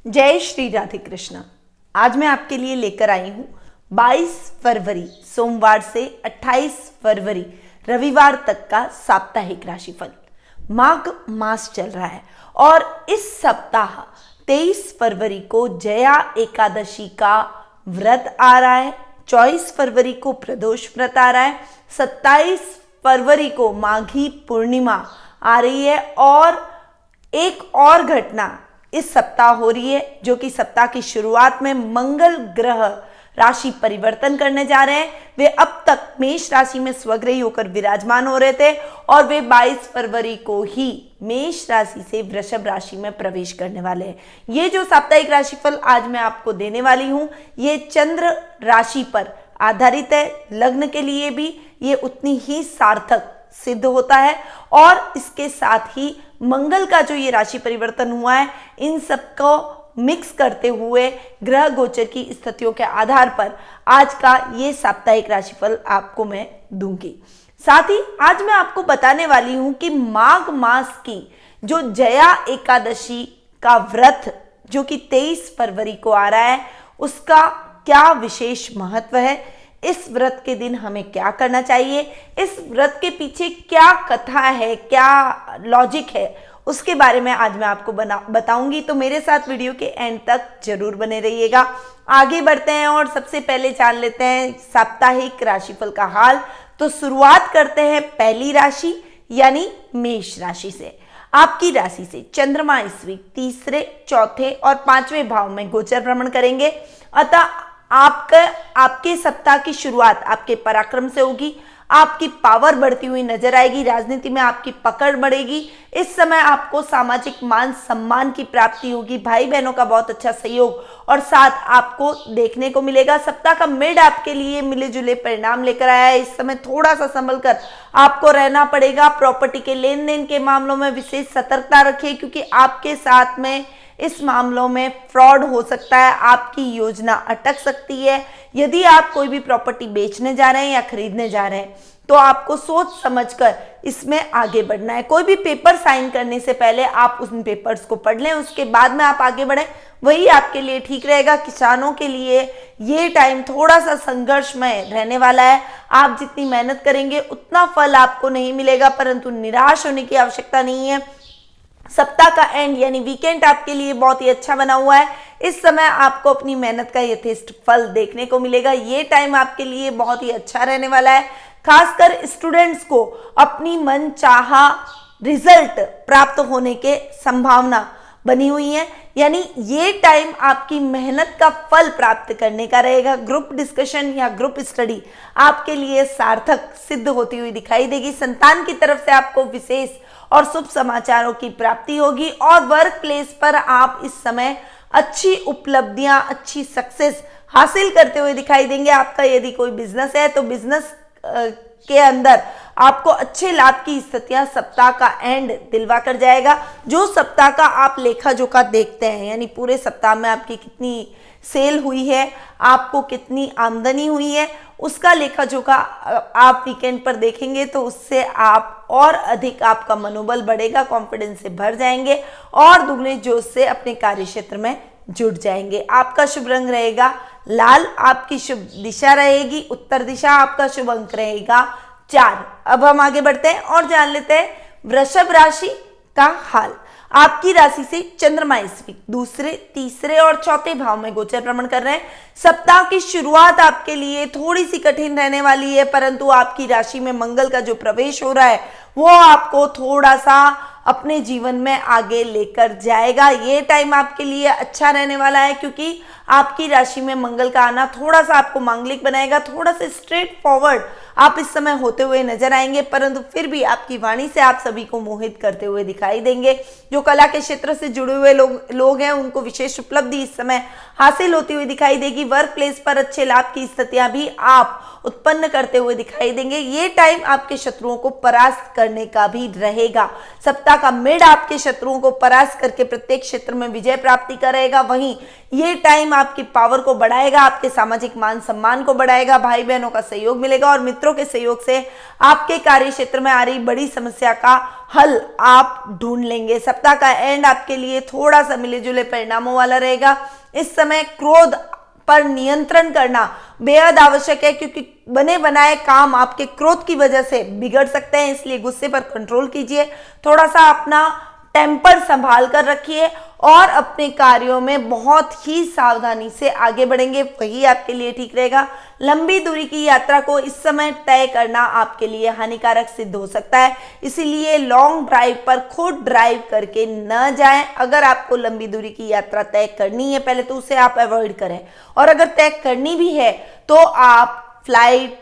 जय श्री राधे कृष्ण। आज मैं आपके लिए लेकर आई हूँ 22 फरवरी सोमवार से 28 फरवरी रविवार तक का साप्ताहिक राशिफल। माघ मास चल रहा है और इस सप्ताह 23 फरवरी को जया एकादशी का व्रत आ रहा है, 24 फरवरी को प्रदोष व्रत आ रहा है, 27 फरवरी को माघी पूर्णिमा आ रही है और एक और घटना इस सप्ताह हो रही है जो कि सप्ताह की शुरुआत में मंगल ग्रह राशि परिवर्तन करने जा रहे हैं। वे अब तक मेष राशि में स्वग्रही होकर विराजमान हो रहे थे और वे 22 फरवरी को ही मेष राशि से वृषभ राशि में प्रवेश करने वाले हैं। ये जो साप्ताहिक राशिफल आज मैं आपको देने वाली हूं, ये चंद्र राशि पर आधारित है। लग्न के लिए भी ये उतनी ही सार्थक सिद्ध होता है और इसके साथ ही मंगल का जो ये राशि परिवर्तन हुआ है, इन सबको मिक्स करते हुए ग्रह गोचर की स्थितियों के आधार पर आज का ये साप्ताहिक राशिफल आपको मैं दूंगी। साथ ही आज मैं आपको बताने वाली हूं कि माघ मास की जो जया एकादशी का व्रत जो कि 23 फरवरी को आ रहा है, उसका क्या विशेष महत्व है, इस व्रत के दिन हमें क्या करना चाहिए, इस व्रत के पीछे क्या कथा है, क्या लॉजिक है, उसके बारे में आज मैं आपको बताऊंगी। तो मेरे साथ वीडियो के एंड तक जरूर बने रहिएगा। आगे बढ़ते हैं और सबसे पहले जान लेते हैं साप्ताहिक राशिफल का हाल। तो शुरुआत करते हैं पहली राशि यानी मेष राशि से। आपकी राशि से चंद्रमा इस वीक तीसरे, चौथे और पांचवें भाव में गोचर भ्रमण करेंगे। अतः आपके सप्ताह की शुरुआत आपके पराक्रम से होगी, आपकी पावर बढ़ती हुई नजर आएगी, राजनीति में आपकी पकड़ बढ़ेगी। इस समय आपको सामाजिक मान सम्मान की प्राप्ति होगी, भाई बहनों का बहुत अच्छा सहयोग और साथ आपको देखने को मिलेगा। सप्ताह का मिड आपके लिए मिले जुले परिणाम लेकर आया है। इस समय थोड़ा सा संभल कर आपको रहना पड़ेगा। प्रॉपर्टी के लेन देन के मामलों में विशेष सतर्कता रखिए क्योंकि आपके साथ में इस मामलों में फ्रॉड हो सकता है, आपकी योजना अटक सकती है। यदि आप कोई भी प्रॉपर्टी बेचने जा रहे हैं या खरीदने जा रहे हैं तो आपको सोच समझकर इसमें आगे बढ़ना है। कोई भी पेपर साइन करने से पहले आप उन पेपर्स को पढ़ लें, उसके बाद में आप आगे बढ़ें, वही आपके लिए ठीक रहेगा। किसानों के लिए ये टाइम थोड़ा सा संघर्षमय रहने वाला है। आप जितनी मेहनत करेंगे उतना फल आपको नहीं मिलेगा, परंतु निराश होने की आवश्यकता नहीं है। सप्ताह का एंड यानी वीकेंड आपके लिए बहुत ही अच्छा बना हुआ है। इस समय आपको अपनी मेहनत का यथेष्ट फल देखने को मिलेगा। ये टाइम आपके लिए बहुत ही अच्छा रहने वाला है। खासकर स्टूडेंट्स को अपनी मनचाहा रिजल्ट प्राप्त होने के संभावना बनी हुई है, यानी ये टाइम आपकी मेहनत का फल प्राप्त करने का रहेगा। ग्रुप डिस्कशन या ग्रुप स्टडी आपके लिए सार्थक सिद्ध होती हुई दिखाई देगी। संतान की तरफ से आपको विशेष और शुभ समाचारों की प्राप्ति होगी और वर्क प्लेस पर आप इस समय अच्छी उपलब्धियां, अच्छी सक्सेस हासिल करते हुए दिखाई देंगे। आपका यदि कोई बिजनेस है तो बिजनेस के अंदर आपको अच्छे लाभ की स्थितियां सप्ताह का एंड दिलवा कर जाएगा। जो सप्ताह का आप लेखा जोखा देखते हैं, यानी पूरे सप्ताह में आपकी कितनी सेल हुई है, आपको कितनी आमदनी हुई है, उसका लेखा जोखा आप वीकेंड पर देखेंगे तो उससे आप और अधिक आपका मनोबल बढ़ेगा, कॉन्फिडेंस से भर जाएंगे और दुगने जोश से अपने कार्य क्षेत्र में जुट जाएंगे। आपका शुभ रंग रहेगा लाल, आपकी शुभ दिशा रहेगी उत्तर दिशा, आपका शुभ अंक रहेगा 4। अब हम आगे बढ़ते हैं और जान लेते हैं वृषभ राशि का हाल। आपकी राशि से चंद्रमा इस वीक दूसरे, तीसरे और चौथे भाव में गोचर भ्रमण कर रहे हैं। सप्ताह की शुरुआत आपके लिए थोड़ी सी कठिन रहने वाली है, परंतु आपकी राशि में मंगल का जो प्रवेश हो रहा है वो आपको थोड़ा सा अपने जीवन में आगे लेकर जाएगा। ये टाइम आपके लिए अच्छा रहने वाला है क्योंकि आपकी राशि में मंगल का आना थोड़ा सा आपको मांगलिक बनाएगा। थोड़ा सा स्ट्रेट फॉरवर्ड आप इस समय होते हुए नजर आएंगे, परंतु फिर भी आपकी वाणी से आप सभी को मोहित करते हुए दिखाई देंगे। जो कला के क्षेत्र से जुड़े हुए लोग हैं उनको विशेष उपलब्धि इस समय हासिल होती हुई दिखाई देगी। वर्क प्लेस पर अच्छे लाभ की स्थितियां भी आप उत्पन्न करते हुए दिखाई देंगे। ये टाइम आपके शत्रुओं को परास्त करने का भी रहेगा। सप्ताह का मिड आपके शत्रुओं को परास्त करके प्रत्येक क्षेत्र में विजय प्राप्ति करेगा। वहीं ये टाइम आपकी पावर को बढ़ाएगा, आपके सामाजिक मान सम्मान को बढ़ाएगा, भाई बहनों का सहयोग मिलेगा और मित्रों के सहयोग से आपके कार्य क्षेत्र में आ रही बड़ी समस्या का हल आप ढूंढ लेंगे। सप्ताह का एंड आपके लिए थोड़ा सा मिले जुले परिणामों वाला रहेगा। इस समय क्रोध पर नियंत्रण करना बेहद आवश्यक है, क्योंकि बने बनाए काम आपके क्रोध की वजह से बिगड़ सकते हैं, इसलिए गुस्से पर कंट्रोल कीजिए। थोड़ा सा अपना टेम्पर संभाल कर रखिए और अपने कार्यों में बहुत ही सावधानी से आगे बढ़ेंगे, वही आपके लिए ठीक रहेगा। लंबी दूरी की यात्रा को इस समय तय करना आपके लिए हानिकारक सिद्ध हो सकता है, इसीलिए लॉन्ग ड्राइव पर खुद ड्राइव करके न जाएं। अगर आपको लंबी दूरी की यात्रा तय करनी है पहले तो उसे आप अवॉइड करें, और अगर तय करनी भी है तो आप फ्लाइट,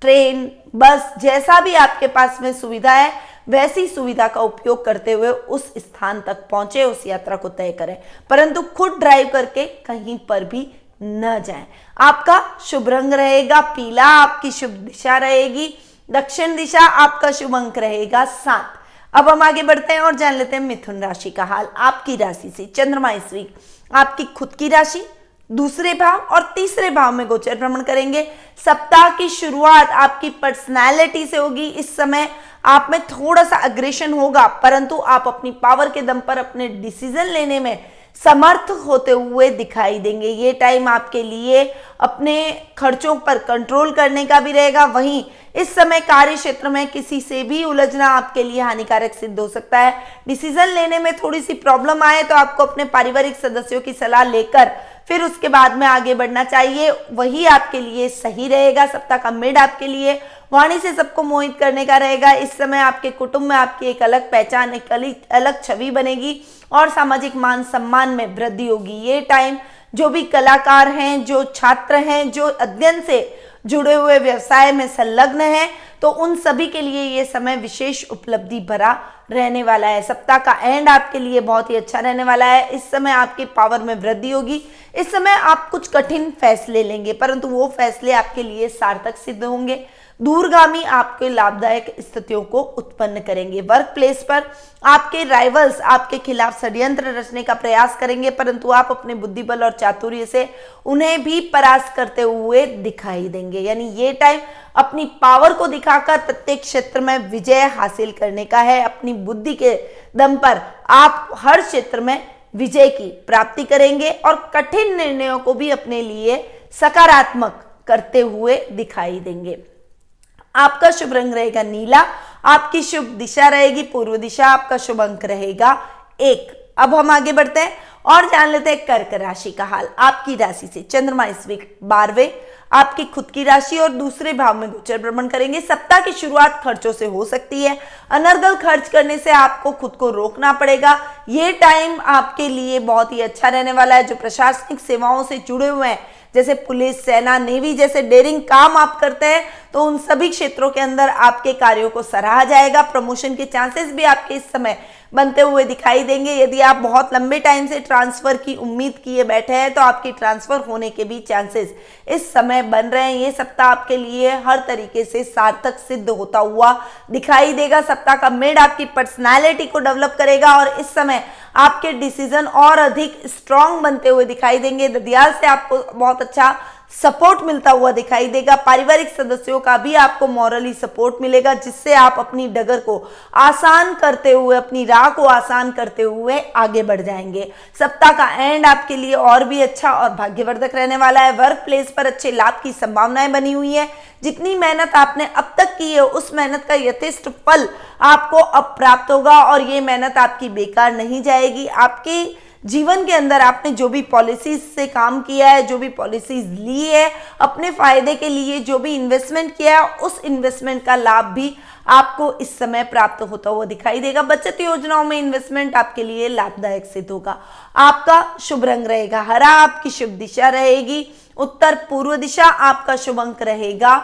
ट्रेन, बस जैसा भी आपके पास में सुविधा है वैसी सुविधा का उपयोग करते हुए उस स्थान तक पहुंचे, उस यात्रा को तय करें, परंतु खुद ड्राइव करके कहीं पर भी न जाएं। आपका शुभ रंग रहेगा पीला, आपकी शुभ दिशा रहेगी दक्षिण दिशा, आपका शुभ अंक रहेगा 7। अब हम आगे बढ़ते हैं और जान लेते हैं मिथुन राशि का हाल। आपकी राशि से चंद्रमा इस वीक आपकी खुद की राशि, दूसरे भाव और तीसरे भाव में गोचर भ्रमण करेंगे। सप्ताह की शुरुआत आपकी पर्सनैलिटी से होगी। इस समय आप में थोड़ा सा अग्रेशन होगा, परंतु आप अपनी पावर के दम पर अपने डिसीजन लेने में समर्थ होते हुए दिखाई देंगे। ये टाइम आपके लिए अपने खर्चों पर कंट्रोल करने का भी रहेगा। वहीं इस समय कार्य क्षेत्र में किसी से भी उलझना आपके लिए हानिकारक सिद्ध हो सकता है। डिसीजन लेने में थोड़ी सी प्रॉब्लम आए तो आपको अपने पारिवारिक सदस्यों की सलाह लेकर फिर उसके बाद में आगे बढ़ना चाहिए, वही आपके लिए सही रहेगा। सप्ताह का मिड आपके लिए वाणी से सबको मोहित करने का रहेगा। इस समय आपके कुटुंब में आपकी एक अलग पहचान, एक अलग छवि बनेगी और सामाजिक मान सम्मान में वृद्धि होगी। ये टाइम जो भी कलाकार हैं, जो छात्र हैं, जो अध्ययन से जुड़े हुए व्यवसाय में संलग्न हैं, तो उन सभी के लिए ये समय विशेष उपलब्धि भरा रहने वाला है। सप्ताह का एंड आपके लिए बहुत ही अच्छा रहने वाला है। इस समय आपकी पावर में वृद्धि होगी। इस समय आप कुछ कठिन फैसले लेंगे, परंतु वो फैसले आपके लिए सार्थक सिद्ध होंगे, दूरगामी आपके लाभदायक स्थितियों को उत्पन्न करेंगे। वर्क प्लेस पर आपके राइवल्स आपके खिलाफ षड्यंत्र रचने का प्रयास करेंगे, परंतु आप अपने बुद्धिबल और चातुर्य से उन्हें भी परास्त करते हुए दिखाई देंगे। यानी ये टाइम अपनी पावर को दिखाकर प्रत्येक क्षेत्र में विजय हासिल करने का है। अपनी बुद्धि के दम पर आप हर क्षेत्र में विजय की प्राप्ति करेंगे और कठिन निर्णयों को भी अपने लिए सकारात्मक करते हुए दिखाई देंगे। आपका शुभ रंग रहेगा नीला, आपकी शुभ दिशा रहेगी पूर्व दिशा, आपका शुभ अंक रहेगा 1। अब हम आगे बढ़ते हैं और जान लेते हैं कर्क राशि का हाल। आपकी राशि से चंद्रमा इस वीक 12वें आपकी खुद की राशि और दूसरे भाव में गोचर भ्रमण करेंगे। सप्ताह की शुरुआत खर्चों से हो सकती है, अनर्गल खर्च करने से आपको खुद को रोकना पड़ेगा। ये टाइम आपके लिए बहुत ही अच्छा रहने वाला है। जो प्रशासनिक सेवाओं से जुड़े हुए हैं, जैसे पुलिस, सेना, नेवी जैसे डेयरिंग काम आप करते हैं, तो उन सभी क्षेत्रों के अंदर आपके कार्यों को सराहा जाएगा। प्रमोशन के चांसेस भी आपके इस समय बनते हुए दिखाई देंगे। यदि आप बहुत लंबे टाइम से ट्रांसफर की उम्मीद किए बैठे हैं तो आपकी ट्रांसफर होने के भी चांसेस इस समय बन रहे हैं। ये सप्ताह आपके लिए हर तरीके से सार्थक सिद्ध होता हुआ दिखाई देगा। सप्ताह का मिड आपकी पर्सनालिटी को डेवलप करेगा और इस समय आपके डिसीजन और अधिक स्ट्रांग बनते हुए दिखाई देंगे। ददियाल से आपको बहुत अच्छा सपोर्ट मिलता हुआ दिखाई देगा। पारिवारिक सदस्यों का भी आपको मॉरली सपोर्ट मिलेगा, जिससे आप अपनी डगर को आसान करते हुए, अपनी राह को आसान करते हुए आगे बढ़ जाएंगे। सप्ताह का एंड आपके लिए और भी अच्छा और भाग्यवर्धक रहने वाला है। वर्क प्लेस पर अच्छे लाभ की संभावनाएं बनी हुई है। जितनी मेहनत आपने अब तक की है उस मेहनत का यथेष्ट फल आपको अब प्राप्त होगा और ये मेहनत आपकी बेकार नहीं जाएगी। आपके जीवन के अंदर आपने जो भी पॉलिसीज से काम किया है, जो भी पॉलिसीज ली है अपने फायदे के लिए, जो भी इन्वेस्टमेंट किया है, उस इन्वेस्टमेंट का लाभ भी आपको इस समय प्राप्त होता हुआ दिखाई देगा। बचत योजनाओं में इन्वेस्टमेंट आपके लिए लाभदायक सिद्ध होगा। आपका शुभ रंग रहेगा हरा, आपकी शुभ दिशा रहेगी उत्तर पूर्व दिशा, आपका शुभ अंक रहेगा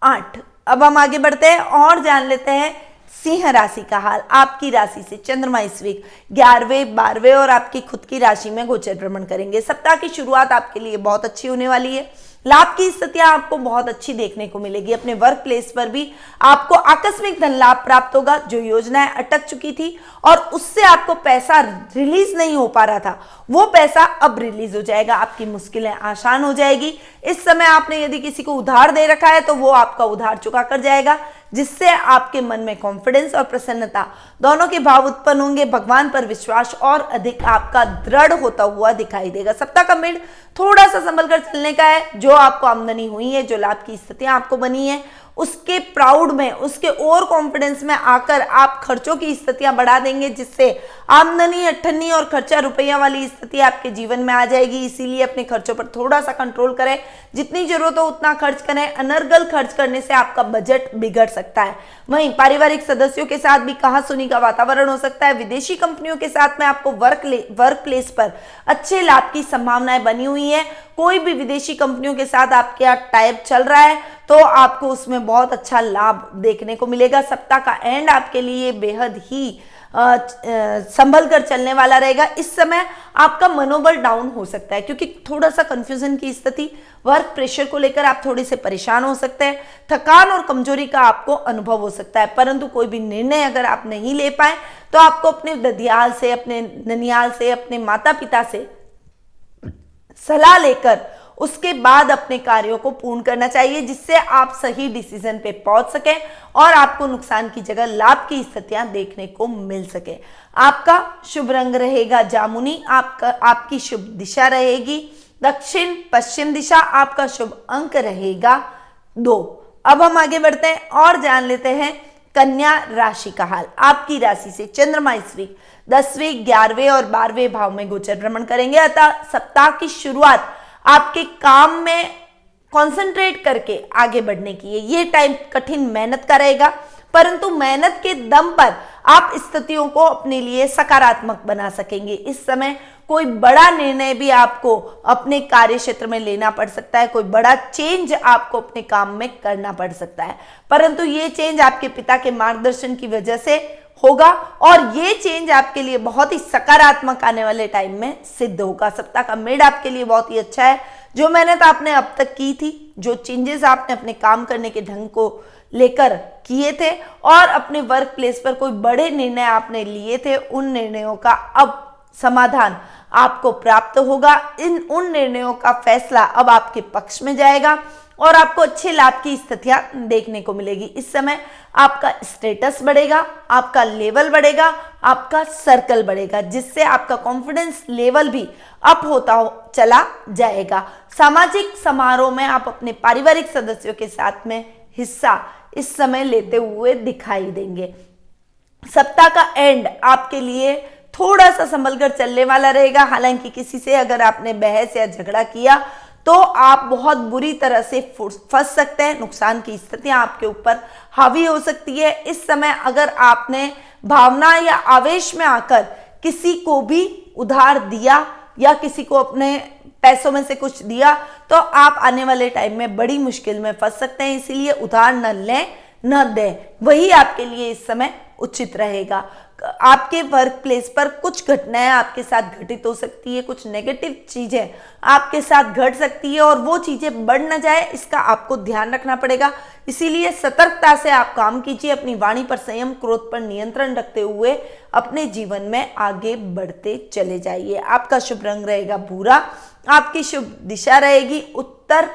8। अब हम आगे बढ़ते हैं और जान लेते हैं सिंह राशि का हाल। आपकी राशि से चंद्रमा इस वीक 11वें 12वें और आपकी खुद की राशि में गोचर भ्रमण करेंगे। सप्ताह की शुरुआत आपके लिए बहुत अच्छी होने वाली है। लाभ की स्थितियां आपको बहुत अच्छी देखने को मिलेगी। अपने वर्क प्लेस पर भी आपको आकस्मिक धन लाभ प्राप्त होगा। जो योजनाएं अटक चुकी थी और उससे आपको पैसा रिलीज नहीं हो पा रहा था, वो पैसा अब रिलीज हो जाएगा। आपकी मुश्किलें आसान हो जाएगी। इस समय आपने यदि किसी को उधार दे रखा है तो वो आपका उधार चुका कर जाएगा, जिससे आपके मन में कॉन्फिडेंस और प्रसन्नता दोनों के भाव उत्पन्न होंगे। भगवान पर विश्वास और अधिक आपका दृढ़ होता हुआ दिखाई देगा। सप्ताह का मिड थोड़ा सा संभल कर चलने का है। जो आपको आमदनी हुई है, जो लाभ की स्थितियां आपको बनी है, उसके प्राउड में, उसके ओवर कॉन्फिडेंस में आकर आप खर्चों की स्थितियां बढ़ा देंगे, जिससे आमदनी अठन्नी और खर्चा रुपया वाली स्थिति आपके जीवन में आ जाएगी। इसीलिए अपने खर्चों पर थोड़ा सा कंट्रोल करें। जितनी जरूरत हो उतना खर्च करें। अनर्गल खर्च करने से आपका बजट बिगड़ सकता है। वहीं पारिवारिक सदस्यों के साथ भी कहासुनी का वातावरण हो सकता है। विदेशी कंपनियों के साथ में आपको वर्क प्लेस पर अच्छे लाभ की संभावनाएं बनी हुई है। कोई भी विदेशी कंपनियों के साथ आपके यहाँ टाइप चल रहा है तो आपको उसमें बहुत अच्छा लाभ देखने को मिलेगा। सप्ताह का एंड आपके लिए बेहद ही संभल कर चलने वाला रहेगा। इस समय आपका मनोबल डाउन हो सकता है क्योंकि थोड़ा सा कंफ्यूजन की स्थिति, वर्क प्रेशर को लेकर आप थोड़े से परेशान हो सकते हैं। थकान और कमजोरी का आपको अनुभव हो सकता है, परंतु कोई भी निर्णय अगर आप नहीं ले पाए तो आपको अपने ददियाल से, अपने ननियाल से, अपने माता पिता से सलाह लेकर उसके बाद अपने कार्यों को पूर्ण करना चाहिए, जिससे आप सही डिसीजन पे पहुंच सकें और आपको नुकसान की जगह लाभ की स्थितियां देखने को मिल सके। आपका शुभ रंग रहेगा जामुनी। आपकी शुभ दिशा रहेगी दक्षिण पश्चिम दिशा। आपका शुभ अंक रहेगा 2। अब हम आगे बढ़ते हैं और जान लेते हैं कन्या राशि का हाल। आपकी राशि से चंद्रमा इस वीक 10वें, 11वें और 12वें भाव में गोचर भ्रमण करेंगे। अतः सप्ताह की शुरुआत आपके काम में कंसंट्रेट करके आगे बढ़ने की है। ये टाइम कठिन मेहनत का रहेगा, परंतु मेहनत के दम पर आप स्थितियों को अपने लिए सकारात्मक बना सकेंगे। इस समय कोई बड़ा निर्णय भी आपको अपने कार्य क्षेत्र में लेना पड़ सकता है। कोई बड़ा चेंज आपको अपने काम में करना पड़ सकता है, परंतु ये चेंज आपके पिता के मार्गदर्शन की वजह से होगा और ये चेंज आपके लिए बहुत ही सकारात्मक आने वाले टाइम में सिद्ध होगा। सप्ताह का मिड आपके लिए बहुत ही अच्छा है। जो मेहनत आपने अब तक की थी, जो चेंजेस आपने अपने काम करने के ढंग को लेकर किए थे और अपने वर्क प्लेस पर कोई बड़े निर्णय आपने लिए थे, उन निर्णयों का अब समाधान आपको प्राप्त होगा। उन निर्णयों का फैसला अब आपके पक्ष में जाएगा और आपको अच्छे लाभ की स्थितियां देखने को मिलेगी। इस समय आपका स्टेटस बढ़ेगा, आपका लेवल बढ़ेगा, आपका सर्कल बढ़ेगा, जिससे आपका कॉन्फिडेंस लेवल भी अप होता चला जाएगा। सामाजिक समारोह में आप अपने पारिवारिक सदस्यों के साथ में हिस्सा इस समय लेते हुए दिखाई देंगे। सप्ताह का एंड आपके लिए थोड़ा सा संभल कर चलने वाला रहेगा। हालांकि किसी से अगर आपने बहस या झगड़ा किया तो आप बहुत बुरी तरह से फंस सकते हैं। नुकसान की स्थितियां आपके ऊपर हावी हो सकती है। इस समय अगर आपने भावना या आवेश में आकर किसी को भी उधार दिया या किसी को अपने पैसों में से कुछ दिया तो आप आने वाले टाइम में बड़ी मुश्किल में फंस सकते हैं। इसीलिए उधार न लें न दें, वही आपके लिए इस समय उचित रहेगा। आपके वर्क प्लेस पर कुछ घटनाएं आपके साथ घटित हो सकती है, कुछ नेगेटिव चीजें आपके साथ घट सकती है और वो चीजें बढ़ न जाए, इसका आपको ध्यान रखना पड़ेगा। इसीलिए सतर्कता से आप काम कीजिए। अपनी वाणी पर संयम, क्रोध पर नियंत्रण रखते हुए अपने जीवन में आगे बढ़ते चले जाइए। आपका शुभ रंग रहेगा भूरा। आपकी शुभ दिशा रहेगी उत्तर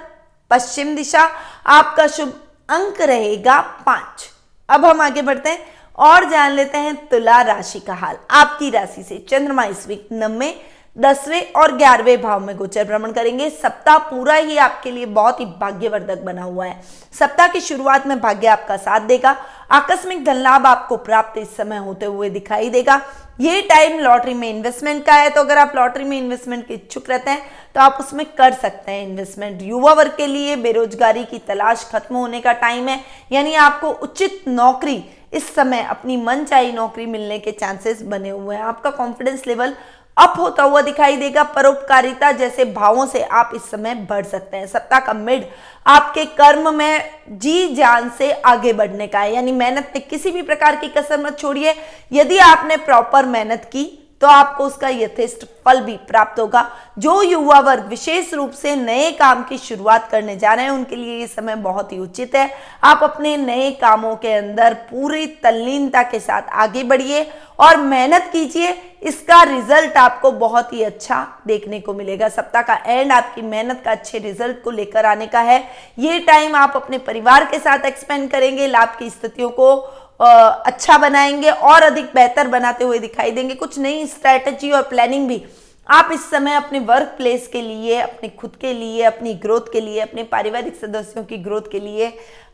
पश्चिम दिशा। आपका शुभ अंक रहेगा 5। अब हम आगे बढ़ते हैं और जान लेते हैं तुला राशि का हाल। आपकी राशि से चंद्रमा इस वीक 9वें, 10वें और 11वें भाव में गोचर भ्रमण करेंगे। सप्ताह पूरा ही आपके लिए बहुत ही भाग्यवर्धक बना हुआ है। सप्ताह की शुरुआत में भाग्य आपका साथ देगा। आकस्मिक धन लाभ आपको प्राप्त इस समय होते हुए दिखाई देगा। ये टाइम लॉटरी में इन्वेस्टमेंट का है, तो अगर आप लॉटरी में इन्वेस्टमेंट के इच्छुक रहते हैं तो आप उसमें कर सकते हैं इन्वेस्टमेंट। युवा वर्ग के लिए बेरोजगारी की तलाश खत्म होने का टाइम है, यानी आपको उचित नौकरी, इस समय अपनी मनचाही नौकरी मिलने के चांसेस बने हुए हैं। आपका कॉन्फिडेंस लेवल अप होता हुआ दिखाई देगा। परोपकारिता जैसे भावों से आप इस समय बढ़ सकते हैं। सप्ताह का मिड आपके कर्म में जी जान से आगे बढ़ने का है, यानी मेहनत में किसी भी प्रकार की कसर मत छोड़िए। यदि आपने प्रॉपर मेहनत की तो आपको उसका यथेष्ट फल भी प्राप्त होगा। जो युवा वर्ग विशेष रूप से नए काम की शुरुआत करने जा रहे हैं उनके लिए ये समय बहुत ही उचित है। आप अपने नए कामों के अंदर पूरी तल्लीनता के साथ आगे बढ़िए और मेहनत कीजिए, इसका रिजल्ट आपको बहुत ही अच्छा देखने को मिलेगा। सप्ताह का एंड आपकी मेहनत का अच्छे रिजल्ट को लेकर आने का है। ये टाइम आप अपने परिवार के साथ एक्सपेंड करेंगे, लाभ की स्थितियों को अच्छा बनाएंगे और अधिक बेहतर बनाते हुए दिखाई देंगे। कुछ नई स्ट्रैटेजी और प्लानिंग भी आप इस समय अपने वर्क प्लेस के लिए, अपने खुद के लिए, अपनी ग्रोथ के लिए, अपने पारिवारिक सदस्यों की ग्रोथ के लिए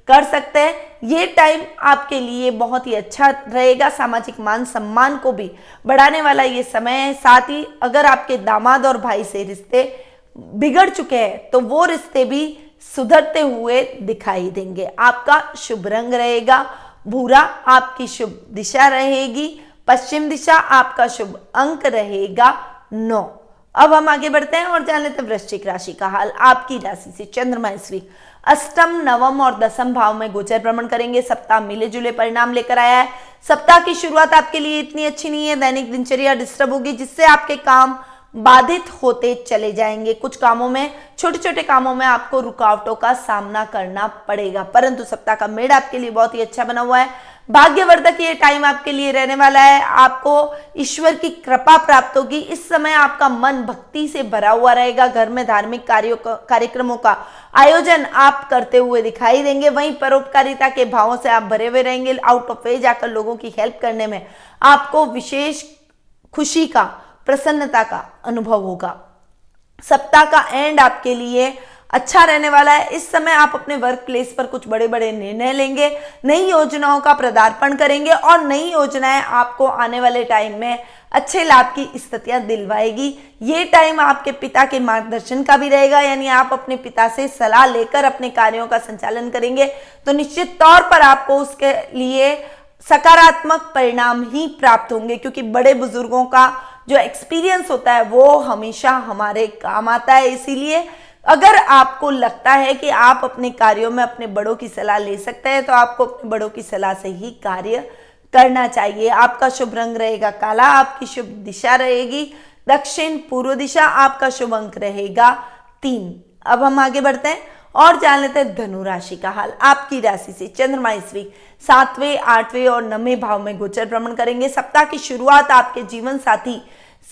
कर सकते हैं। ये टाइम आपके लिए बहुत ही अच्छा रहेगा, सामाजिक मान सम्मान को भी बढ़ाने वाला ये समय है। साथ ही अगर आपके दामाद और भाई से रिश्ते बिगड़ चुके हैं तो वो रिश्ते भी सुधरते हुए दिखाई देंगे। आपका शुभ रंग रहेगा भूरा, आपकी शुभ दिशा रहेगी पश्चिम दिशा, आपका शुभ अंक रहेगा 9। अब हम आगे बढ़ते हैं और जान लेते हैं वृश्चिक राशि का हाल। आपकी राशि से चंद्रमा इस वीक अष्टम, नवम और दसम भाव में गोचर भ्रमण करेंगे। सप्ताह मिले जुले परिणाम लेकर आया है। सप्ताह की शुरुआत आपके लिए इतनी अच्छी नहीं है, दैनिक दिनचर्या डिस्टर्ब होगी जिससे आपके काम बाधित होते चले जाएंगे। कुछ कामों में, छोटे छोटे कामों में आपको रुकावटों का सामना करना पड़ेगा, परंतु सप्ताह का मेड आपके लिए बहुत ही अच्छा बना हुआ है। भाग्यवर्धक ये टाइम आपके लिए रहने वाला है। आपको ईश्वर की कृपा प्राप्त होगी। इस समय आपका मन भक्ति से भरा हुआ रहेगा। घर में धार्मिक कार्यक्रमों का आयोजन आप करते हुए दिखाई देंगे। वहीं परोपकारिता के भावों से आप भरे हुए रहेंगे। आउट ऑफ वे जाकर लोगों की हेल्प करने में आपको विशेष खुशी का, प्रसन्नता का अनुभव होगा। सप्ताह का एंड आपके लिए अच्छा रहने वाला है। इस समय आप अपने वर्क प्लेस पर कुछ बड़े बड़े निर्णय लेंगे, नई योजनाओं का पदार्पण करेंगे और नई योजनाएं आपको आने वाले टाइम में अच्छे लाभ की स्थितियां दिलवाएगी। ये टाइम आपके पिता के मार्गदर्शन का भी रहेगा, यानी आप अपने पिता से सलाह लेकर अपने कार्यों का संचालन करेंगे तो निश्चित तौर पर आपको उसके लिए सकारात्मक परिणाम ही प्राप्त होंगे, क्योंकि बड़े बुजुर्गों का जो एक्सपीरियंस होता है वो हमेशा हमारे काम आता है। इसीलिए अगर आपको लगता है कि आप अपने कार्यों में अपने बड़ों की सलाह ले सकते हैं तो आपको अपने बड़ों की सलाह से ही कार्य करना चाहिए। आपका शुभ रंग रहेगा काला, आपकी शुभ दिशा रहेगी दक्षिण पूर्व दिशा, आपका शुभ अंक रहेगा 3। अब हम आगे बढ़ते हैं और जान लेते हैं धनु राशि का हाल। आपकी राशि से चंद्रमा इस वीक 7वें, 8वें और 9वें भाव में गोचर भ्रमण करेंगे। सप्ताह की शुरुआत आपके जीवन साथी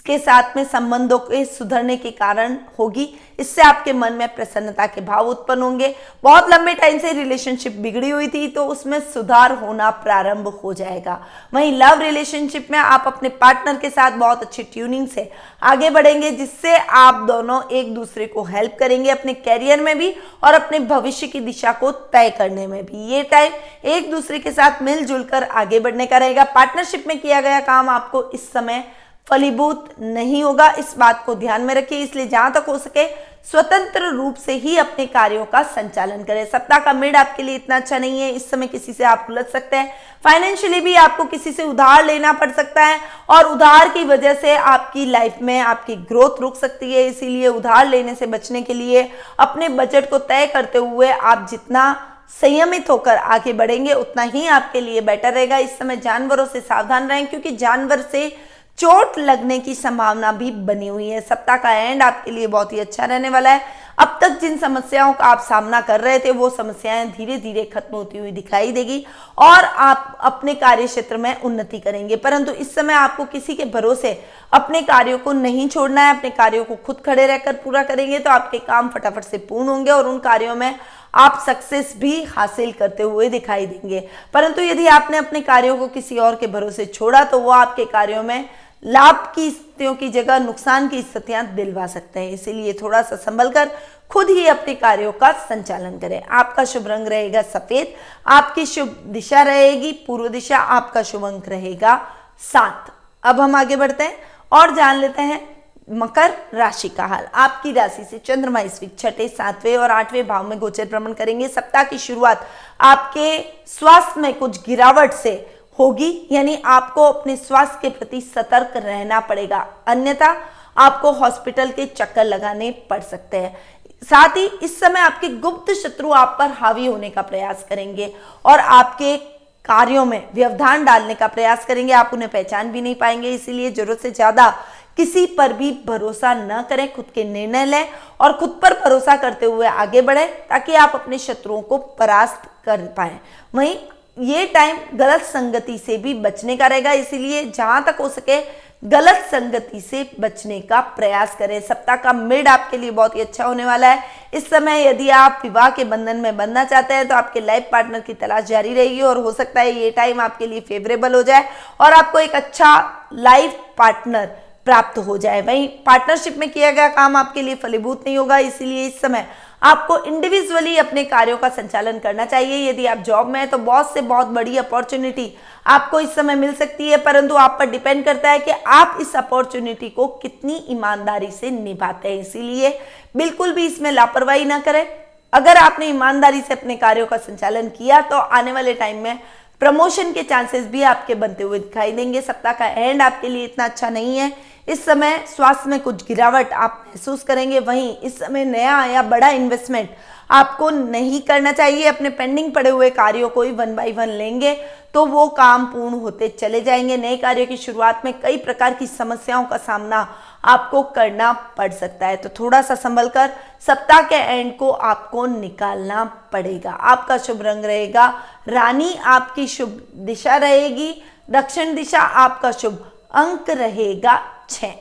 के साथ में संबंधों के सुधरने के कारण होगी। इससे आपके मन में प्रसन्नता के भाव उत्पन्न होंगे। बहुत लंबे टाइम से रिलेशनशिप बिगड़ी हुई थी तो उसमें सुधार होना प्रारंभ हो जाएगा। वहीं लव रिलेशनशिप में आप अपने पार्टनर के साथ बहुत अच्छी ट्यूनिंग से आगे बढ़ेंगे, जिससे आप दोनों एक दूसरे को हेल्प करेंगे अपने कैरियर में भी और अपने भविष्य की दिशा को तय करने में भी। ये टाइम एक दूसरे के साथ मिलजुल कर आगे बढ़ने का रहेगा। पार्टनरशिप में किया गया काम आपको इस समय फलीभूत नहीं होगा, इस बात को ध्यान में रखिए। इसलिए जहां तक हो सके स्वतंत्र रूप से ही अपने कार्यों का संचालन करें। सप्ताह का मिड आपके लिए इतना अच्छा नहीं है। इस समय किसी से आप उलझ सकते हैं। फाइनेंशियली भी आपको किसी से उधार लेना पड़ सकता है और उधार की वजह से आपकी लाइफ में आपकी ग्रोथ रुक सकती है। इसीलिए उधार लेने से बचने के लिए अपने बजट को तय करते हुए आप जितना संयमित होकर आगे बढ़ेंगे उतना ही आपके लिए बेटर रहेगा। इस समय जानवरों से सावधान रहें, क्योंकि जानवर से चोट लगने की संभावना भी बनी हुई है। सप्ताह का एंड आपके लिए बहुत ही अच्छा रहने वाला है। अब तक जिन समस्याओं का आप सामना कर रहे थे वो समस्याएं धीरे धीरे खत्म होती हुई दिखाई देगी और आप अपने कार्य क्षेत्र में उन्नति करेंगे। परंतु इस समय आपको किसी के भरोसे अपने कार्यों को नहीं छोड़ना है। अपने कार्यों को खुद खड़े रहकर पूरा करेंगे तो आपके काम फटाफट से पूर्ण होंगे और उन कार्यों में आप सक्सेस भी हासिल करते हुए दिखाई देंगे। परंतु यदि आपने अपने कार्यों को किसी और के भरोसे छोड़ा तो वो आपके कार्यों में लाभ की स्थितियों की जगह नुकसान की स्थितियां दिलवा सकते हैं। इसीलिए थोड़ा सा संभल कर खुद ही अपने कार्यों का संचालन करें। आपका शुभ रंग रहेगा सफेद, आपकी शुभ दिशा रहेगी पूर्व दिशा, आपका शुभ अंक रहेगा 7। अब हम आगे बढ़ते हैं और जान लेते हैं मकर राशि का हाल। आपकी राशि से चंद्रमा इस वीक 6, 7वें और 8वें भाव में गोचर भ्रमण करेंगे। सप्ताह की शुरुआत आपके स्वास्थ्य में कुछ गिरावट से होगी, यानी आपको अपने स्वास्थ्य के प्रति सतर्क रहना पड़ेगा, अन्यथा आपको हॉस्पिटल के चक्कर लगाने पड़ सकते हैं। साथ ही इस समय आपके गुप्त शत्रु आप पर हावी होने का प्रयास करेंगे और आपके कार्यों में व्यवधान डालने का प्रयास करेंगे, आप उन्हें पहचान भी नहीं पाएंगे। इसीलिए जरूरत से ज्यादा किसी पर भी भरोसा न करें, खुद के निर्णय लें और खुद पर भरोसा करते हुए आगे बढ़ें ताकि आप अपने शत्रुओं को परास्त कर पाएं। वहीं ये टाइम गलत संगति से भी बचने का रहेगा, इसीलिए जहां तक हो सके गलत संगति से बचने का प्रयास करें। सप्ताह का मिड आपके लिए बहुत ही अच्छा होने वाला है। इस समय यदि आप विवाह के बंधन में बंधना चाहते हैं तो आपके लाइफ पार्टनर की तलाश जारी रहेगी और हो सकता है ये टाइम आपके लिए फेवरेबल हो जाए और आपको एक अच्छा लाइफ पार्टनर प्राप्त हो जाए। वहीं पार्टनरशिप में किया गया काम आपके लिए फलीभूत नहीं होगा, इसीलिए इस समय आपको इंडिविजुअली अपने कार्यों का संचालन करना चाहिए। यदि आप जॉब में हैं तो बॉस से बहुत बड़ी अपॉर्चुनिटी आपको इस समय मिल सकती है, परंतु आप पर डिपेंड करता है कि आप इस अपॉर्चुनिटी को कितनी ईमानदारी से निभाते हैं। इसीलिए बिल्कुल भी इसमें लापरवाही ना करें। अगर आपने ईमानदारी से अपने कार्यों का संचालन किया तो आने वाले टाइम में प्रमोशन के चांसेस भी आपके बनते हुए दिखाई देंगे। सप्ताह का एंड आपके लिए इतना अच्छा नहीं है। इस समय स्वास्थ्य में कुछ गिरावट आप महसूस करेंगे। वहीं इस समय नया या बड़ा इन्वेस्टमेंट आपको नहीं करना चाहिए। अपने पेंडिंग पड़े हुए कार्यों को ही 1 बाय 1 लेंगे तो वो काम पूर्ण होते चले जाएंगे। नए कार्यों की शुरुआत में कई प्रकार की समस्याओं का सामना आपको करना पड़ सकता है, तो थोड़ा सा संभल कर सप्ताह के एंड को आपको निकालना पड़ेगा। आपका शुभ रंग रहेगा रानी, आपकी शुभ दिशा रहेगी दक्षिण दिशा, आपका शुभ अंक रहेगा 6।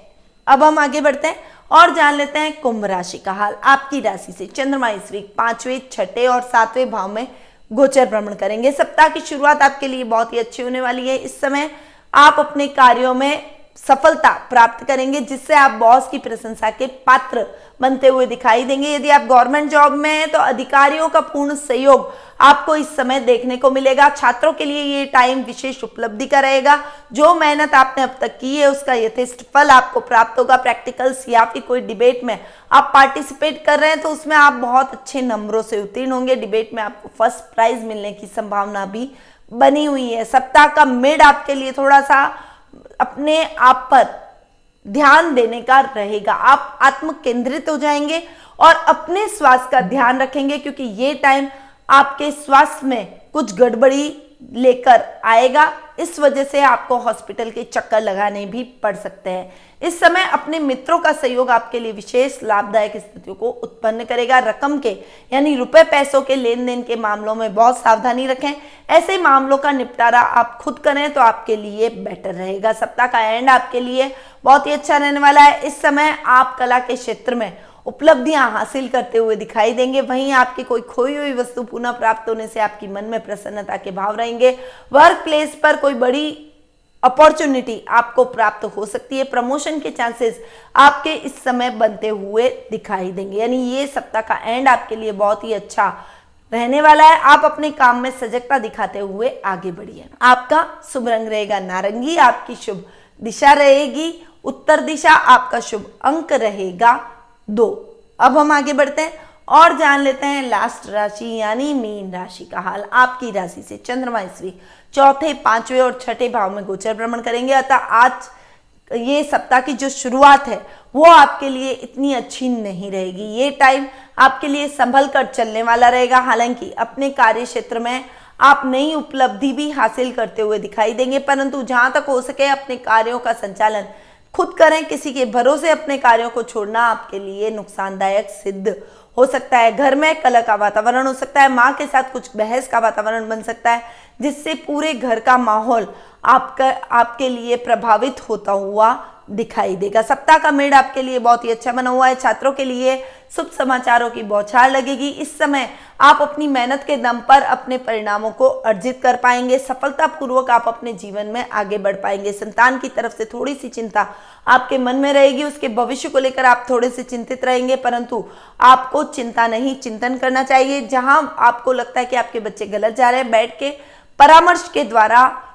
अब हम आगे बढ़ते हैं और जान लेते हैं कुंभ राशि का हाल। आपकी राशि से चंद्रमा इस वीक 5वें, 6ठे और 7वें भाव में गोचर भ्रमण करेंगे। सप्ताह की शुरुआत आपके लिए बहुत ही अच्छी होने वाली है। इस समय आप अपने कार्यों में सफलता प्राप्त करेंगे जिससे आप बॉस की प्रशंसा के पात्र बनते हुए दिखाई देंगे। यदि आप गवर्नमेंट जॉब में हैं तो अधिकारियों का पूर्ण सहयोग आपको इस समय देखने को मिलेगा। छात्रों के लिए ये टाइम विशेष उपलब्धि का रहेगा। जो मेहनत आपने अब तक की है उसका यथेष्ट फल आपको प्राप्त होगा। प्रैक्टिकल्स या फिर कोई डिबेट में आप पार्टिसिपेट कर रहे हैं तो उसमें आप बहुत अच्छे नंबरों से उत्तीर्ण होंगे। डिबेट में आपको फर्स्ट प्राइज मिलने की संभावना भी बनी हुई है। सप्ताह का मिड आपके लिए थोड़ा सा अपने आप पर ध्यान देने का रहेगा। आप आत्म केंद्रित हो जाएंगे और अपने स्वास्थ्य का ध्यान रखेंगे क्योंकि ये टाइम आपके स्वास्थ्य में कुछ गड़बड़ी लेकर आएगा। इस वजह से आपको हॉस्पिटल के चक्कर लगाने भी पड़ सकते हैं। इस समय अपने मित्रों का सहयोग आपके लिए विशेष लाभदायक स्थितियों को उत्पन्न करेगा। रकम के यानी रुपए पैसों के लेन देन के मामलों में बहुत सावधानी रखें। ऐसे मामलों का निपटारा आप खुद करें तो आपके लिए बेटर रहेगा। सप्ताह का एंड आपके लिए बहुत ही अच्छा रहने वाला है। इस समय आप कला के क्षेत्र में उपलब्धियां हासिल करते हुए दिखाई देंगे। वहीं आपकी कोई खोई हुई वस्तु पुनः प्राप्त होने से आपकी मन में प्रसन्नता के भाव रहेंगे। वर्क प्लेस पर कोई बड़ी अपॉर्चुनिटी आपको प्राप्त हो सकती है। प्रमोशन के चांसेस आपके इस समय बनते हुए दिखाई देंगे। यानी ये सप्ताह का एंड आपके लिए बहुत ही अच्छा रहने वाला है। आप अपने काम में सजगता दिखाते हुए आगे बढ़िए। आपका शुभ रंग रहेगा नारंगी, आपकी शुभ दिशा रहेगी उत्तर दिशा, आपका शुभ अंक रहेगा 2। अब हम आगे बढ़ते हैं और जान लेते हैं लास्ट राशि यानी मीन राशि का हाल। आपकी राशि से चंद्रमा इस वीक 4थे, 5वें और 6ठे भाव में गोचर भ्रमण करेंगे। अतः आज ये सप्ताह की जो शुरुआत है वो आपके लिए इतनी अच्छी नहीं रहेगी। ये टाइम आपके लिए संभल कर चलने वाला रहेगा। हालांकि अपने कार्य क्षेत्र में आप नई उपलब्धि भी हासिल करते हुए दिखाई देंगे, परंतु जहां तक हो सके अपने कार्यों का संचालन खुद करें। किसी के भरोसे अपने कार्यों को छोड़ना आपके लिए नुकसानदायक सिद्ध हो सकता है। घर में कलह का वातावरण हो सकता है। माँ के साथ कुछ बहस का वातावरण बन सकता है जिससे पूरे घर का माहौल आपके लिए प्रभावित होता हुआ दिखाई देगा। सप्ताह का मिड आपके लिए बहुत ही अच्छा बना हुआ है। छात्रों के लिए शुभ समाचारों की बौछार लगेगी। इस समय आप अपनी मेहनत के दम पर अपने परिणामों को अर्जित कर पाएंगे। सफलतापूर्वक आप अपने जीवन में आगे बढ़ पाएंगे। संतान की तरफ से थोड़ी सी चिंता आपके मन में रहेगी। उसके भविष्य को लेकर आप थोड़े से चिंतित रहेंगे, परंतु आपको चिंता नहीं चिंतन करना चाहिए। जहां आपको लगता है कि आपके बच्चे गलत जा रहे हैं, बैठ के परामर्श के द्वारा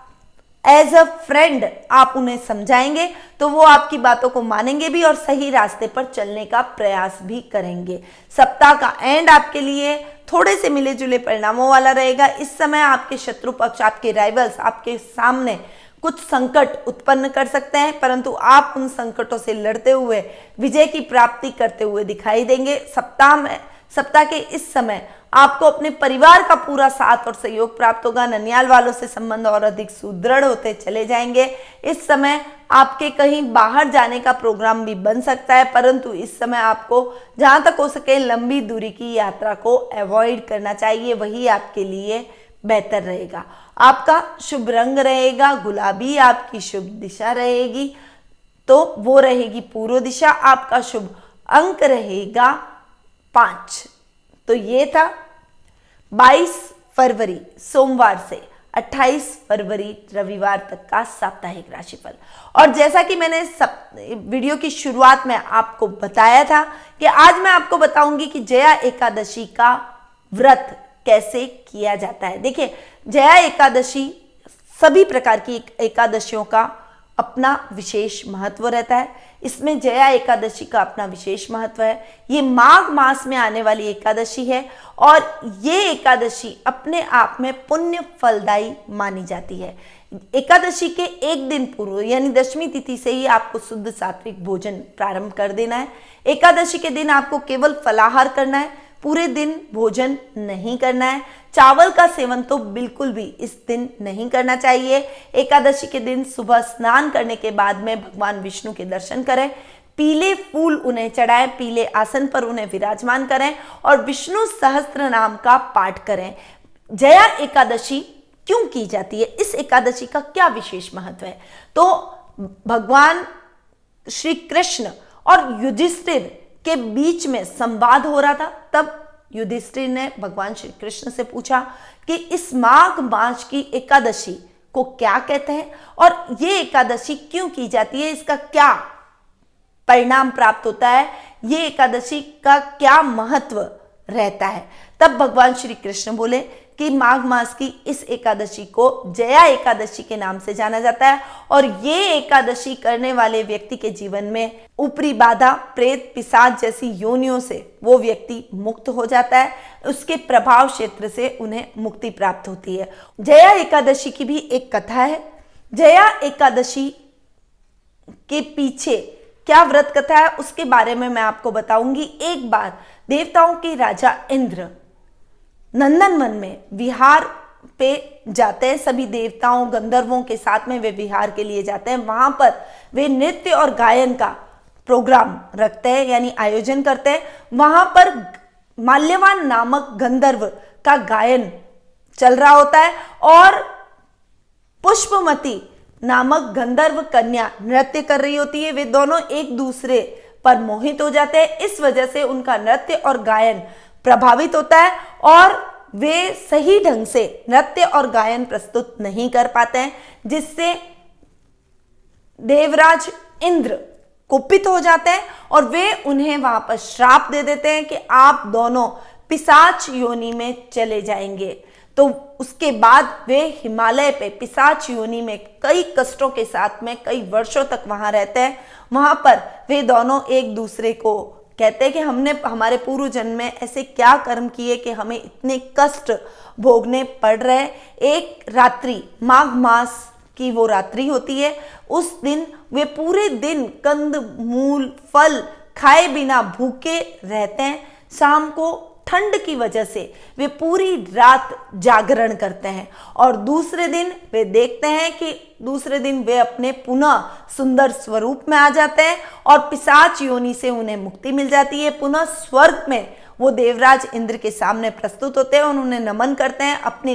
एज अ फ्रेंड आप उन्हें समझाएंगे तो वो आपकी बातों को मानेंगे भी और सही रास्ते पर चलने का प्रयास भी करेंगे। सप्ताह का एंड आपके लिए थोड़े से मिले जुले परिणामों वाला रहेगा। इस समय आपके शत्रु पक्ष, आपके राइवल्स आपके सामने कुछ संकट उत्पन्न कर सकते हैं, परंतु आप उन संकटों से लड़ते हुए विजय की प्राप्ति करते हुए दिखाई देंगे। सप्ताह में सप्ताह के इस समय आपको अपने परिवार का पूरा साथ और सहयोग प्राप्त होगा। ननियाल वालों से संबंध और अधिक सुदृढ़ होते चले जाएंगे। इस समय आपके कहीं बाहर जाने का प्रोग्राम भी बन सकता है, परंतु इस समय आपको जहां तक हो सके लंबी दूरी की यात्रा को अवॉइड करना चाहिए, वही आपके लिए बेहतर रहेगा। आपका शुभ रंग रहेगा गुलाबी, आपकी शुभ दिशा रहेगी तो वो रहेगी पूर्व दिशा। आपका शुभ अंक रहेगा 5। तो ये था 22 फरवरी सोमवार से 28 फरवरी रविवार तक का साप्ताहिक राशिफल। और जैसा कि मैंने वीडियो की शुरुआत में आपको बताया था कि आज मैं आपको बताऊंगी कि जया एकादशी का व्रत कैसे किया जाता है। देखिए, जया एकादशी सभी प्रकार की एकादशियों का अपना विशेष महत्व रहता है। इसमें जया एकादशी का अपना विशेष महत्व है। ये माघ मास में आने वाली एकादशी है और ये एकादशी अपने आप में पुण्य फलदायी मानी जाती है। एकादशी के एक दिन पूर्व यानी दशमी तिथि से ही आपको शुद्ध सात्विक भोजन प्रारंभ कर देना है। एकादशी के दिन आपको केवल फलाहार करना है, पूरे दिन भोजन नहीं करना है। चावल का सेवन तो बिल्कुल भी इस दिन नहीं करना चाहिए। एकादशी के दिन सुबह स्नान करने के बाद में भगवान विष्णु के दर्शन करें, पीले फूल उन्हें चढ़ाएं, पीले आसन पर उन्हें विराजमान करें और विष्णु सहस्त्र नाम का पाठ करें। जया एकादशी क्यों की जाती है, इस एकादशी का क्या विशेष महत्व है? तो भगवान श्री कृष्ण और युधिष्ठिर के बीच में संवाद हो रहा था। तब युधिष्ठिर ने भगवान श्री कृष्ण से पूछा कि इस माघ मास की एकादशी को क्या कहते हैं और ये एकादशी क्यों की जाती है, इसका क्या परिणाम प्राप्त होता है, ये एकादशी का क्या महत्व रहता है। तब भगवान श्री कृष्ण बोले कि माघ मास की इस एकादशी को जया एकादशी के नाम से जाना जाता है और ये एकादशी करने वाले व्यक्ति के जीवन में ऊपरी बाधा, प्रेत, पिशाच जैसी योनियों से वो व्यक्ति मुक्त हो जाता है। उसके प्रभाव क्षेत्र से उन्हें मुक्ति प्राप्त होती है। जया एकादशी की भी एक कथा है। जया एकादशी के पीछे क्या व्रत कथा है उसके बारे में मैं आपको बताऊंगी। एक बार देवताओं के राजा इंद्र नंदनवन में विहार पे जाते हैं। सभी देवताओं गंधर्वों के साथ में वे विहार के लिए जाते हैं। वहां पर वे नृत्य और गायन का प्रोग्राम रखते हैं यानी आयोजन करते हैं। वहां पर माल्यवान नामक गंधर्व का गायन चल रहा होता है और पुष्पमती नामक गंधर्व कन्या नृत्य कर रही होती है। वे दोनों एक दूसरे पर मोहित हो जाते हैं। इस वजह से उनका नृत्य और गायन प्रभावित होता है और वे सही ढंग से नृत्य और गायन प्रस्तुत नहीं कर पाते हैं, जिससे देवराज इंद्र कुपित हो जाते हैं और वे उन्हें वहां पर श्राप दे देते हैं कि आप दोनों पिशाच योनि में चले जाएंगे। तो उसके बाद वे हिमालय पे पिशाच योनि में कई कष्टों के साथ में कई वर्षों तक वहां रहते हैं। वहां पर वे दोनों एक दूसरे को कहते हैं कि हमने हमारे पूर्व जन्म में ऐसे क्या कर्म किए कि हमें इतने कष्ट भोगने पड़ रहे। एक रात्रि, माघ मास की वो रात्रि होती है, उस दिन वे पूरे दिन कंद मूल फल खाए बिना भूखे रहते हैं। शाम को ठंड की वजह से वे पूरी रात जागरण करते हैं और दूसरे दिन वे देखते हैं कि दूसरे दिन वे अपने पुनः सुंदर स्वरूप में आ जाते हैं और पिशाच योनि से उन्हें मुक्ति मिल जाती है। पुनः स्वर्ग में वो देवराज इंद्र के सामने प्रस्तुत होते हैं और उन्हें नमन करते हैं। अपने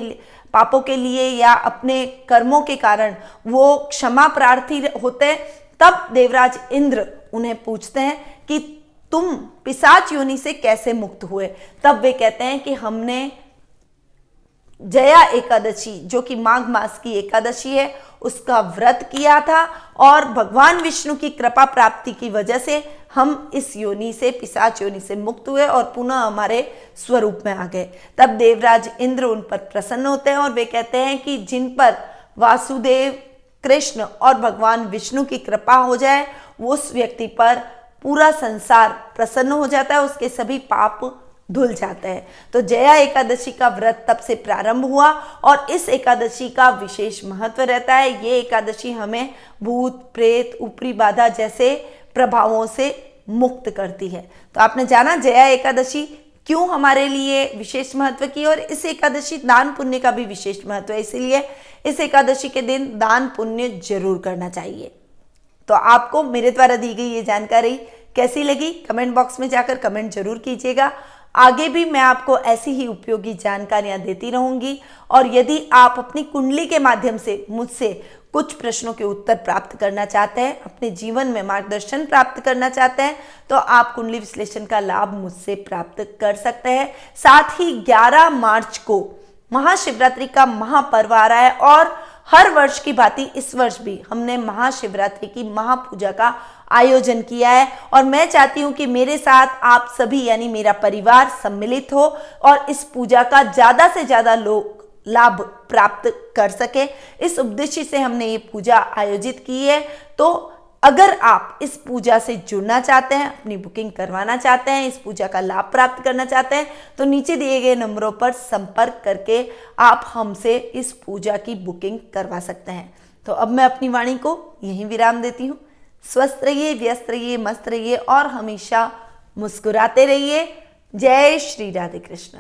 पापों के लिए या अपने कर्मों के कारण वो क्षमा प्रार्थी होते हैं। तब देवराज इंद्र उन्हें पूछते हैं कि तुम पिशाच योनि से कैसे मुक्त हुए? तब वे कहते हैं कि हमने जया एकादशी, जो कि माघ मास की एकादशी है, उसका व्रत किया था और भगवान विष्णु की कृपा प्राप्ति की वजह से हम इस योनि से, पिशाच योनि से मुक्त हुए और पुनः हमारे स्वरूप में आ गए। तब देवराज इंद्र उन पर प्रसन्न होते हैं और वे कहते हैं कि जिन पर वासुदेव, कृष्ण और भगवान विष्णु की कृपा हो जाए, उस व्यक्ति पर पूरा संसार प्रसन्न हो जाता है, उसके सभी पाप धुल जाते हैं। तो जया एकादशी का व्रत तब से प्रारंभ हुआ और इस एकादशी का विशेष महत्व रहता है। ये एकादशी हमें भूत, प्रेत, ऊपरी बाधा जैसे प्रभावों से मुक्त करती है। तो आपने जाना जया एकादशी क्यों हमारे लिए विशेष महत्व की, और इस एकादशी दान पुण्य का भी विशेष महत्व है, इसीलिए इस एकादशी के दिन दान पुण्य जरूर करना चाहिए। तो आपको मेरे द्वारा दी गई ये जानकारी कैसी लगी, कमेंट बॉक्स में जाकर कमेंट जरूर कीजिएगा। आगे भी मैं आपको ऐसी ही उपयोगी जानकारियां देती रहूंगी, और यदि आप अपनी कुंडली के माध्यम से मुझसे कुछ प्रश्नों के उत्तर प्राप्त करना चाहते हैं, अपने जीवन में मार्गदर्शन प्राप्त करना चाहते हैं, तो आप कुंडली विश्लेषण का लाभ मुझसे प्राप्त कर सकते हैं। साथ ही 11 मार्च को महाशिवरात्रि का महापर्व आ रहा है, और हर वर्ष की भांति इस वर्ष भी हमने महाशिवरात्रि की महापूजा का आयोजन किया है, और मैं चाहती हूं कि मेरे साथ आप सभी यानी मेरा परिवार सम्मिलित हो और इस पूजा का ज्यादा से ज्यादा लोग लाभ प्राप्त कर सके। इस उद्देश्य से हमने ये पूजा आयोजित की है। तो अगर आप इस पूजा से जुड़ना चाहते हैं, अपनी बुकिंग करवाना चाहते हैं, इस पूजा का लाभ प्राप्त करना चाहते हैं, तो नीचे दिए गए नंबरों पर संपर्क करके आप हमसे इस पूजा की बुकिंग करवा सकते हैं। तो अब मैं अपनी वाणी को यहीं विराम देती हूँ। स्वस्थ रहिए, व्यस्त रहिए, मस्त रहिए और हमेशा मुस्कुराते रहिए। जय श्री राधे कृष्ण।